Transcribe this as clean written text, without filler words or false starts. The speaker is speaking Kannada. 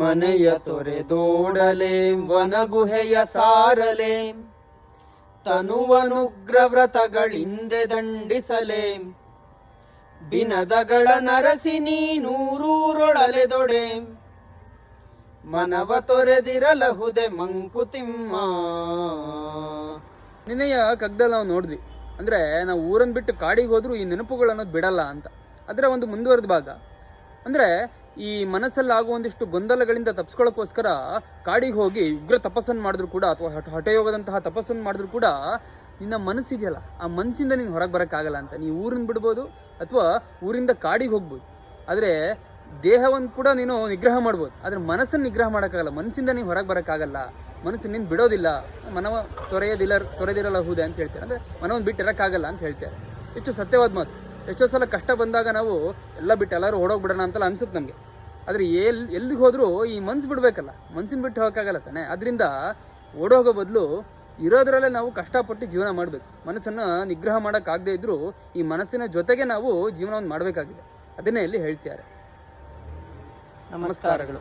ಮನೆಯ ತೊರೆದೋಡಲೇಂ ವನಗುಹೆಯ ಸಾರಲೇಂ ತನುವನುಗ್ರವ್ರತಗಳಿಂದೆ ದಂಡಿಸಲೇಂ ಬಿನದಗಳ ನರಸಿ ನೀನೂರೂರೊಳಲೆದೊಡೆಂ ಮನವ ತೊರೆದಿರಲಹುದೆ ಮಂಕುತಿಮ್ಮ. ನಿನ್ನೆಯ ಕಗ್ಗದಲ್ಲಿ ನಾವು ನೋಡಿದ್ವಿ, ಅಂದ್ರೆ ನಾವು ಊರನ್ನು ಬಿಟ್ಟು ಕಾಡಿಗೆ ಹೋದ್ರೂ ಈ ನೆನಪುಗಳು ಅನ್ನೋದು ಬಿಡಲ್ಲ ಅಂತ. ಅದರ ಒಂದು ಮುಂದುವರೆದ ಭಾಗ ಅಂದ್ರೆ ಈ ಮನಸ್ಸಲ್ಲಿ ಆಗುವ ಒಂದಿಷ್ಟು ಗೊಂದಲಗಳಿಂದ ತಪ್ಪಿಸ್ಕೊಳ್ಳೋಕ್ಕೋಸ್ಕರ ಕಾಡಿಗೆ ಹೋಗಿ ಉಗ್ರ ತಪಸ್ಸನ್ನು ಮಾಡಿದ್ರು ಕೂಡ, ಅಥವಾ ಹಠಯೋಗದಂತಹ ತಪಸ್ಸನ್ನು ಮಾಡಿದ್ರು ಕೂಡ ನಿನ್ನ ಮನಸ್ಸಿದೆಯಲ್ಲ, ಆ ಮನಸ್ಸಿಂದ ನೀನು ಹೊರಗೆ ಬರೋಕ್ಕಾಗಲ್ಲ ಅಂತ. ನೀವು ಊರನ್ನ ಬಿಡ್ಬೋದು ಅಥವಾ ಊರಿಂದ ಕಾಡಿಗೆ ಹೋಗ್ಬೋದು, ಆದರೆ ದೇಹವನ್ನು ಕೂಡ ನೀನು ನಿಗ್ರಹ ಮಾಡ್ಬೋದು, ಆದರೆ ಮನಸ್ಸನ್ನು ನಿಗ್ರಹ ಮಾಡೋಕ್ಕಾಗಲ್ಲ. ಮನಸ್ಸಿಂದ ನೀವು ಹೊರಗೆ ಬರೋಕ್ಕಾಗಲ್ಲ, ಮನಸ್ಸು ನೀನು ಬಿಡೋದಿಲ್ಲ. ಮನವ ತೊರೆದಿರಲಹುದೆ ಅಂತ ಹೇಳ್ತಾರೆ, ಅಂದರೆ ಮನವನ್ನು ಬಿಟ್ಟು ಇರೋಕ್ಕಾಗಲ್ಲ ಅಂತ ಹೇಳ್ತಾರೆ. ಎಷ್ಟು ಸತ್ಯವಾದ ಮಾತು. ಎಷ್ಟೋ ಸಲ ಕಷ್ಟ ಬಂದಾಗ ನಾವು ಎಲ್ಲ ಬಿಟ್ಟು ಎಲ್ಲರೂ ಓಡೋಗ್ಬಿಡೋಣ ಅಂತೆಲ್ಲ ಅನ್ಸುತ್ತೆ ನಮಗೆ. ಆದರೆ ಎಲ್ಲಿಗೆ ಹೋದರೂ ಈ ಮನ್ಸು ಬಿಡಬೇಕಲ್ಲ, ಮನ್ಸಿನ ಬಿಟ್ಟು ಹೋಗೋಕ್ಕಾಗಲ್ಲ ತಾನೆ. ಅದರಿಂದ ಓಡೋಗೋ ಬದಲು ಇರೋದ್ರಲ್ಲೇ ನಾವು ಕಷ್ಟಪಟ್ಟು ಜೀವನ ಮಾಡಬೇಕು. ಮನಸ್ಸನ್ನು ನಿಗ್ರಹ ಮಾಡೋಕ್ಕಾಗದೇ ಇದ್ದರೂ ಈ ಮನಸ್ಸಿನ ಜೊತೆಗೆ ನಾವು ಜೀವನವನ್ನು ಮಾಡಬೇಕಾಗಿದೆ. ಅದನ್ನೇ ಇಲ್ಲಿ ಹೇಳ್ತಾರೆ. ನಮಸ್ಕಾರಗಳು.